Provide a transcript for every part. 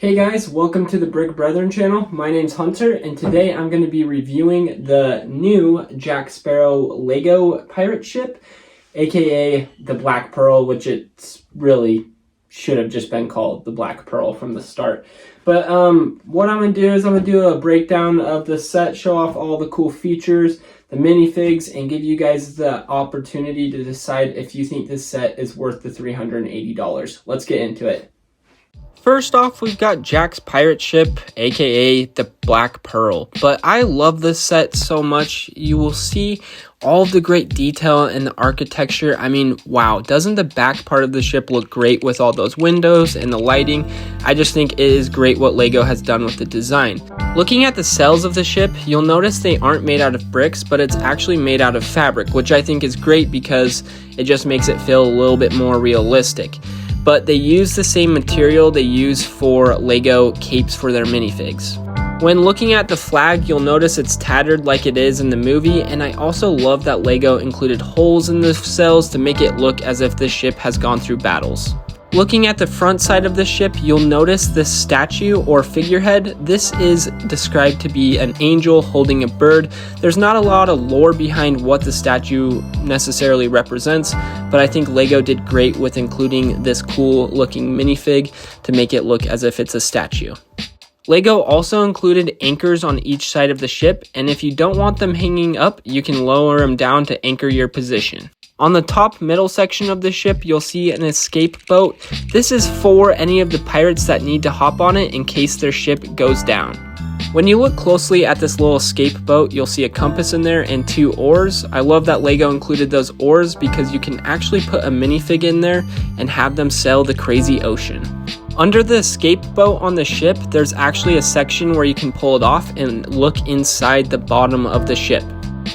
Hey guys, welcome to the Brick Brethren channel. My name's Hunter, and today I'm going to be reviewing the new Jack Sparrow Lego pirate ship, aka the Black Pearl, which it really should have just been called the Black Pearl from the start. But what I'm going to do is I'm going to do a breakdown of the set, show off all the cool features, the minifigs, and give you guys the opportunity to decide if you think this set is worth the $380. Let's get into it. First off, we've got Jack's pirate ship, aka the Black Pearl. But I love this set so much. You will see all of the great detail in the architecture. I mean, wow, doesn't the back part of the ship look great with all those windows and the lighting? I just think it is great what Lego has done with the design. Looking at the sails of the ship, you'll notice they aren't made out of bricks, but it's actually made out of fabric, which I think is great because it just makes it feel a little bit more realistic. But they use the same material they use for Lego capes for their minifigs. When looking at the flag, you'll notice it's tattered like it is in the movie, and I also love that Lego included holes in the sails to make it look as if the ship has gone through battles. Looking at the front side of the ship, you'll notice this statue or figurehead. This is described to be an angel holding a bird. There's not a lot of lore behind what the statue necessarily represents, but I think Lego did great with including this cool looking minifig to make it look as if it's a statue. Lego also included anchors on each side of the ship, and if you don't want them hanging up, you can lower them down to anchor your position. On the top middle section of the ship, you'll see an escape boat. This is for any of the pirates that need to hop on it in case their ship goes down. When you look closely at this little escape boat, you'll see a compass in there and 2 oars. I love that Lego included those oars because you can actually put a minifig in there and have them sail the crazy ocean. Under the escape boat on the ship, there's actually a section where you can pull it off and look inside the bottom of the ship.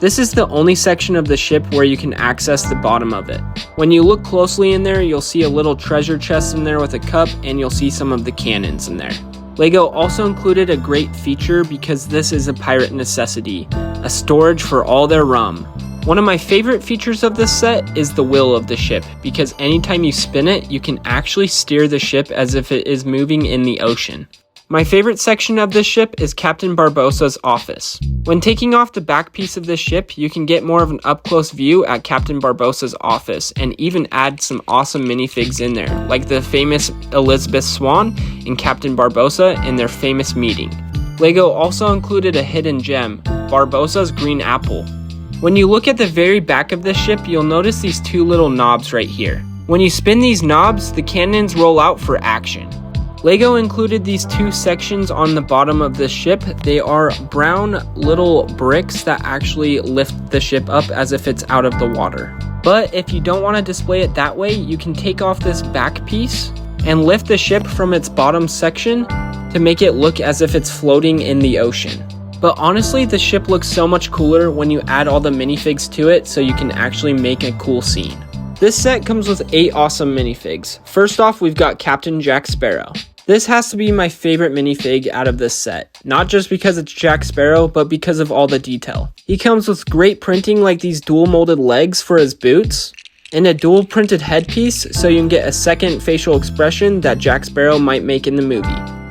This is the only section of the ship where you can access the bottom of it. When you look closely in there, you'll see a little treasure chest in there with a cup, and you'll see some of the cannons in there. Lego also included a great feature because this is a pirate necessity, a storage for all their rum. One of my favorite features of this set is the wheel of the ship, because anytime you spin it, you can actually steer the ship as if it is moving in the ocean. My favorite section of this ship is Captain Barbossa's office. When taking off the back piece of this ship, you can get more of an up-close view at Captain Barbossa's office and even add some awesome minifigs in there, like the famous Elizabeth Swann and Captain Barbossa in their famous meeting. Lego also included a hidden gem, Barbossa's green apple. When you look at the very back of this ship, you'll notice these 2 little knobs right here. When you spin these knobs, the cannons roll out for action. Lego included these 2 sections on the bottom of the ship. They are brown little bricks that actually lift the ship up as if it's out of the water. But if you don't want to display it that way, you can take off this back piece and lift the ship from its bottom section to make it look as if it's floating in the ocean. But honestly, the ship looks so much cooler when you add all the minifigs to it, so you can actually make a cool scene. This set comes with 8 awesome minifigs. First off, we've got Captain Jack Sparrow. This has to be my favorite minifig out of this set. Not just because it's Jack Sparrow, but because of all the detail. He comes with great printing like these dual molded legs for his boots, and a dual printed headpiece so you can get a second facial expression that Jack Sparrow might make in the movie.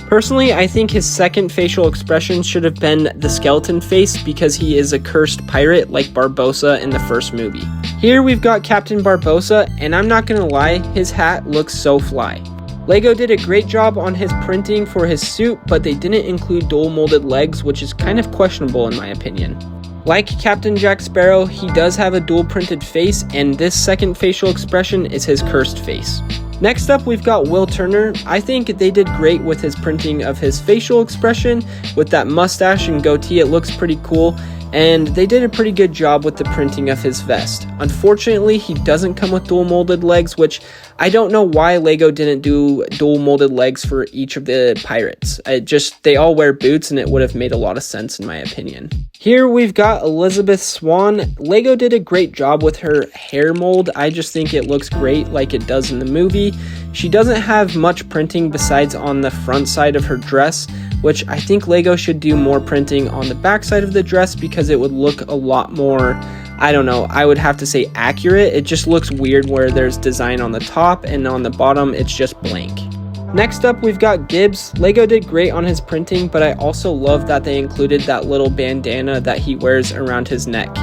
Personally, I think his second facial expression should have been the skeleton face because he is a cursed pirate like Barbossa in the first movie. Here we've got Captain Barbossa, and I'm not gonna lie, his hat looks so fly. Lego did a great job on his printing for his suit, but they didn't include dual molded legs, which is kind of questionable in my opinion. Like Captain Jack Sparrow, he does have a dual printed face, and this second facial expression is his cursed face. Next up, we've got Will Turner. I think they did great with his printing of his facial expression. With that mustache and goatee, it looks pretty cool. And they did a pretty good job with the printing of his vest. Unfortunately, he doesn't come with dual molded legs, which I don't know why Lego didn't do dual molded legs for each of the pirates. They all wear boots, and it would have made a lot of sense in my opinion. Here we've got Elizabeth Swann. Lego did a great job with her hair mold. I just think it looks great like it does in the movie. She doesn't have much printing besides on the front side of her dress, which I think Lego should do more printing on the back side of the dress because it would look a lot more, I don't know, I would have to say accurate. It just looks weird where there's design on the top and on the bottom it's just blank. Next up, we've got Gibbs. Lego did great on his printing, but I also love that they included that little bandana that he wears around his neck.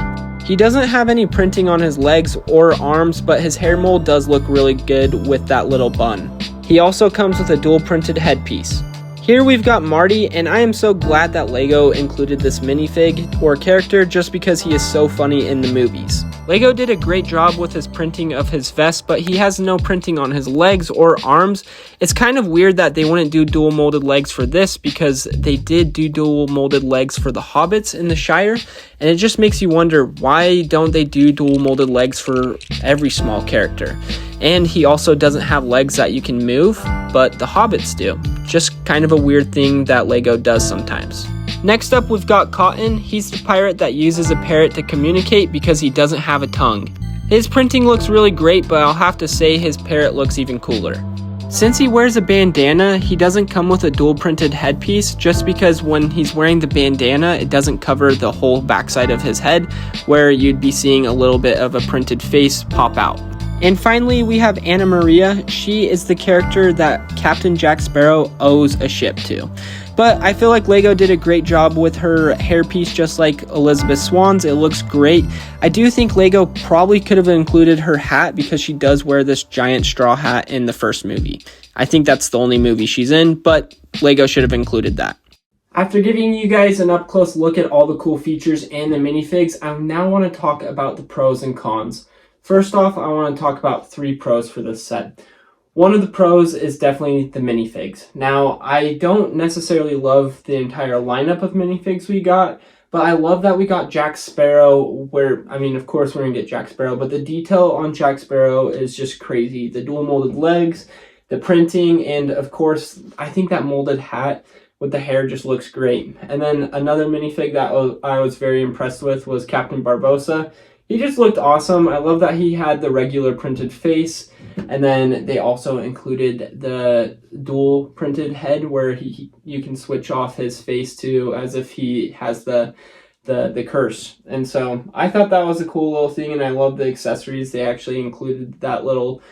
He doesn't have any printing on his legs or arms, but his hair mold does look really good with that little bun. He also comes with a dual printed headpiece. Here we've got Marty, and I am so glad that Lego included this minifig or character just because he is so funny in the movies. Lego did a great job with his printing of his vest, but he has no printing on his legs or arms. It's kind of weird that they wouldn't do dual molded legs for this because they did do dual molded legs for the hobbits in the Shire, and it just makes you wonder, why don't they do dual molded legs for every small character? And he also doesn't have legs that you can move, but the hobbits do. Just kind of a weird thing that Lego does sometimes. Next up, we've got Cotton. He's the pirate that uses a parrot to communicate because he doesn't have a tongue. His printing looks really great, but I'll have to say his parrot looks even cooler. Since he wears a bandana, he doesn't come with a dual printed headpiece just because when he's wearing the bandana, it doesn't cover the whole backside of his head, where you'd be seeing a little bit of a printed face pop out. And finally, we have Anna Maria. She is the character that Captain Jack Sparrow owes a ship to. But I feel like Lego did a great job with her hairpiece, just like Elizabeth Swann's. It looks great. I do think Lego probably could have included her hat because she does wear this giant straw hat in the first movie. I think that's the only movie she's in, but Lego should have included that. After giving you guys an up-close look at all the cool features and the minifigs, I now want to talk about the pros and cons. First off, I want to talk about 3 pros for this set. One of the pros is definitely the minifigs. Now, I don't necessarily love the entire lineup of minifigs we got, but I love that we got Jack Sparrow, of course we're going to get Jack Sparrow, but the detail on Jack Sparrow is just crazy. The dual molded legs, the printing, and of course, I think that molded hat with the hair just looks great. And then another minifig that I was very impressed with was Captain Barbossa. He just looked awesome. I love that he had the regular printed face, and then they also included the dual printed head where you can switch off his face to as if he has the curse. And so I thought that was a cool little thing, and I love the accessories. They actually included that little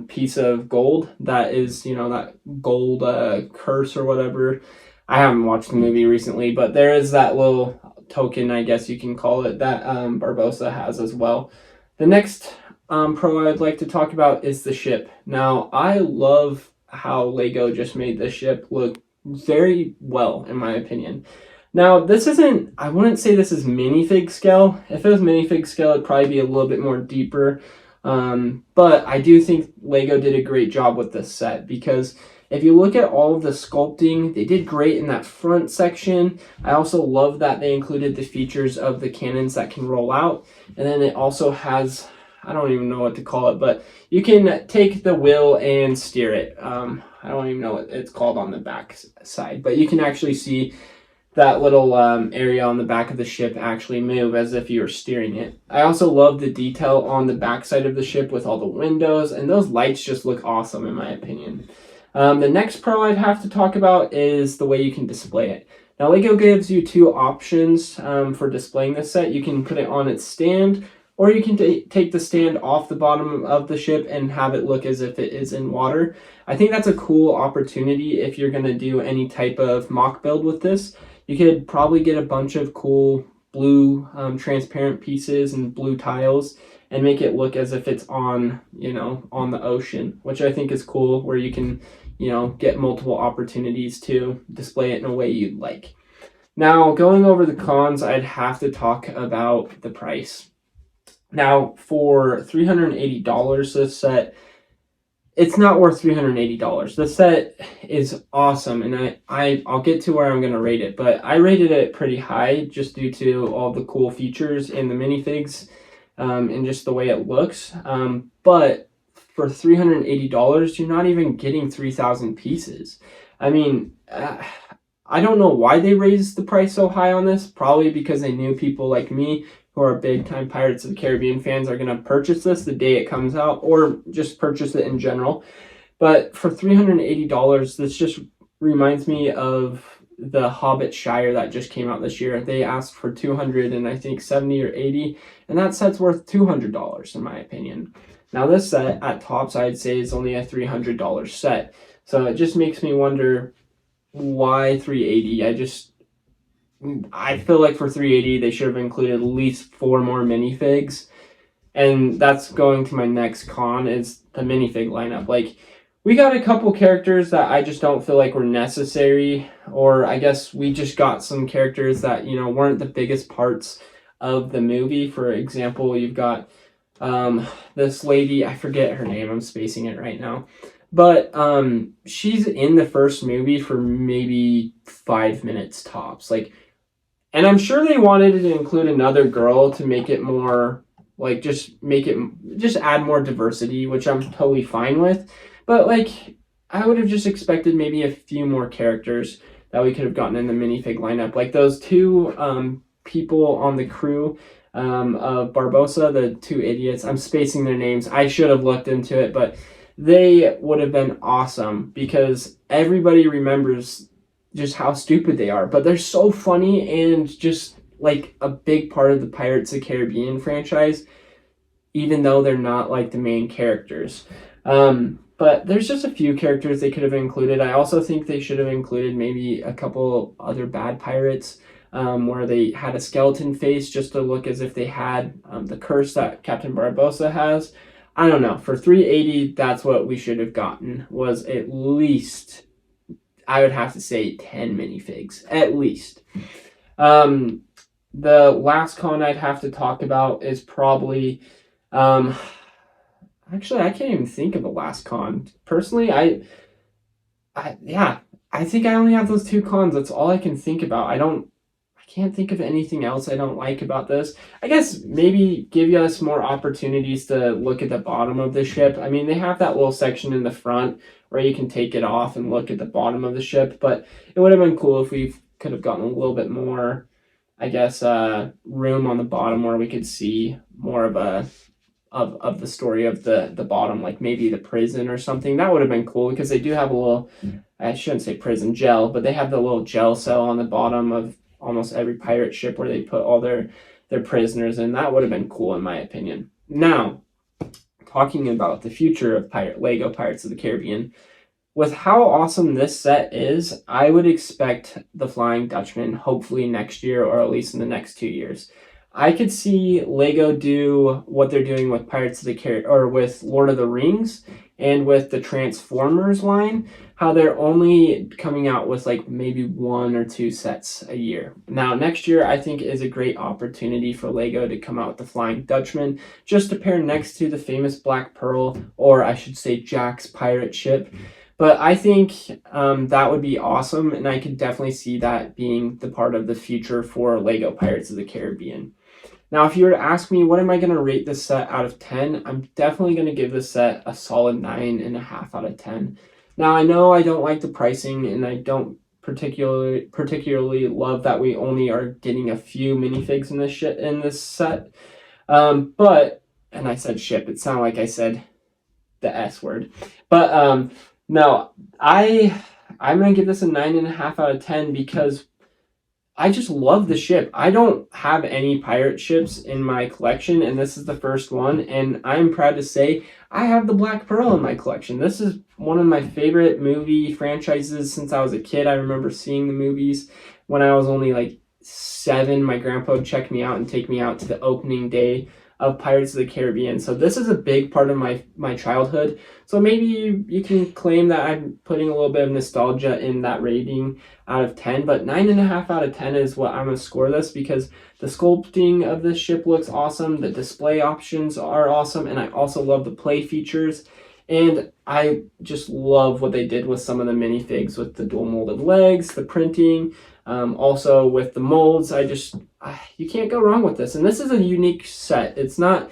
piece of gold that is, that gold curse or whatever. I haven't watched the movie recently, but there is that little token, I guess you can call it, that Barbossa has as well. The next pro I'd like to talk about is the ship. Now, I love how Lego just made this ship look very well, in my opinion. Now, I wouldn't say this is minifig scale. If it was minifig scale, it'd probably be a little bit more deeper. But I do think Lego did a great job with this set because if you look at all of the sculpting, they did great in that front section. I also love that they included the features of the cannons that can roll out. And then it also has, I don't even know what to call it, but you can take the wheel and steer it. I don't even know what it's called on the back side, but you can actually see that little area on the back of the ship actually move as if you were steering it. I also love the detail on the back side of the ship with all the windows, and those lights just look awesome in my opinion. The next pro I'd have to talk about is the way you can display it. Now, Lego gives you 2 options for displaying this set. You can put it on its stand, or you can take the stand off the bottom of the ship and have it look as if it is in water. I think that's a cool opportunity if you're going to do any type of mock build with this. You could probably get a bunch of cool blue transparent pieces and blue tiles and make it look as if it's on, on the ocean, which I think is cool, where you can, get multiple opportunities to display it in a way you'd like. Now, going over the cons, I'd have to talk about the price. Now, for $380, this set, it's not worth $380. The set is awesome, and I'll get to where I'm going to rate it, but I rated it pretty high just due to all the cool features in the minifigs and just the way it looks. But for $380, you're not even getting 3,000 pieces. I mean, I don't know why they raised the price so high on this. Probably because they knew people like me who are big-time Pirates of the Caribbean fans are going to purchase this the day it comes out, or just purchase it in general. But for $380, this just reminds me of the Hobbit Shire that just came out this year. They asked for $200 and I think $70 or $80, and that set's worth $200 in my opinion. Now this set at tops I'd say is only a $300 set. So it just makes me wonder why 380. I feel like for 380 they should have included at least 4 more minifigs. And that's going to my next con, is the minifig lineup. Like, we got a couple characters that I just don't feel like were necessary, or I guess we just got some characters that, you know, weren't the biggest parts of the movie. For example, you've got this lady, I forget her name, I'm spacing it right now, but she's in the first movie for maybe 5 minutes tops. Like, and I'm sure they wanted to include another girl to make it more, like, just add more diversity, which I'm totally fine with. But, like, I would have just expected maybe a few more characters that we could have gotten in the minifig lineup. Like those 2 people on the crew of Barbossa, the 2 idiots. I'm spacing their names. I should have looked into it, but they would have been awesome because everybody remembers just how stupid they are. But they're so funny and just, like, a big part of the Pirates of the Caribbean franchise, even though they're not, like, the main characters. But there's just a few characters they could have included. I also think they should have included maybe a couple other bad pirates, where they had a skeleton face just to look as if they had the curse that Captain Barbossa has. I don't know. For 380, that's what we should have gotten, was at least, I would have to say, 10 minifigs. At least. The last con I'd have to talk about is probably... Actually, I can't even think of a last con. Personally, I think I only have those 2 cons. That's all I can think about. I can't think of anything else I don't like about this. I guess maybe give us more opportunities to look at the bottom of the ship. I mean, they have that little section in the front where you can take it off and look at the bottom of the ship, but it would have been cool if we could have gotten a little bit more, I guess, room on the bottom where we could see more of the story of the bottom, like maybe the prison or something. That would have been cool because they do have a little, I shouldn't say prison, jail, but they have the little jail cell on the bottom of almost every pirate ship where they put all their prisoners in. That would have been cool in my opinion. Now, talking about the future of Lego Pirates of the Caribbean, with how awesome this set is, I would expect the Flying Dutchman hopefully next year, or at least in the next 2 years. I could see Lego do what they're doing with Pirates of the Caribbean, or with Lord of the Rings, and with the Transformers line, how they're only coming out with like maybe 1 or 2 sets a year. Now, next year, I think is a great opportunity for Lego to come out with the Flying Dutchman, just to pair next to the famous Black Pearl, or I should say Jack's pirate ship. But I think that would be awesome, and I could definitely see that being the part of the future for Lego Pirates of the Caribbean. Now, if you were to ask me, what am I going to rate this set out of 10? I'm definitely going to give this set a solid 9.5 out of 10. Now, I know I don't like the pricing, and I don't particularly love that we only are getting a few minifigs in this set. But, and I said ship, it sounded like I said the S word. But, no, I'm going to give this a 9.5 out of 10 because I just love the ship. I don't have any pirate ships in my collection, and this is the first one, and I'm proud to say I have the Black Pearl in my collection. This is one of my favorite movie franchises since I was a kid. I remember seeing the movies when I was only like 7. My grandpa would check me out and take me out to the opening day of Pirates of the Caribbean. So this is a big part of my childhood. So maybe you can claim that I'm putting a little bit of nostalgia in that rating out of 10, but 9.5 out of 10 is what I'm going to score this, because the sculpting of this ship looks awesome, the display options are awesome, and I also love the play features. And I just love what they did with some of the minifigs, with the dual molded legs, the printing, also with the molds. You can't go wrong with this. And this is a unique set. It's not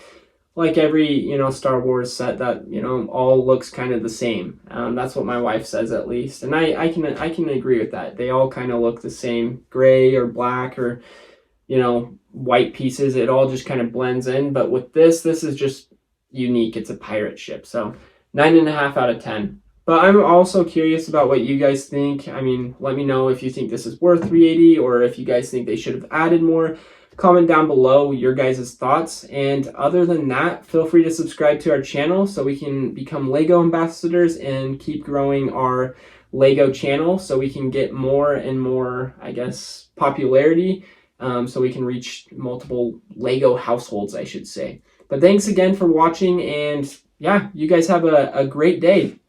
like every, Star Wars set that, all looks kind of the same. That's what my wife says, at least. And I can agree with that. They all kind of look the same, gray or black or, white pieces. It all just kind of blends in. But with this is just unique. It's a pirate ship. So 9.5 out of 10. But I'm also curious about what you guys think. I mean, let me know if you think this is worth 380, or if you guys think they should have added more. comment down below your guys' thoughts. And other than that, feel free to subscribe to our channel so we can become Lego ambassadors and keep growing our Lego channel so we can get more and more, I guess, popularity, so we can reach multiple Lego households, I should say. But thanks again for watching, and yeah, you guys have a great day.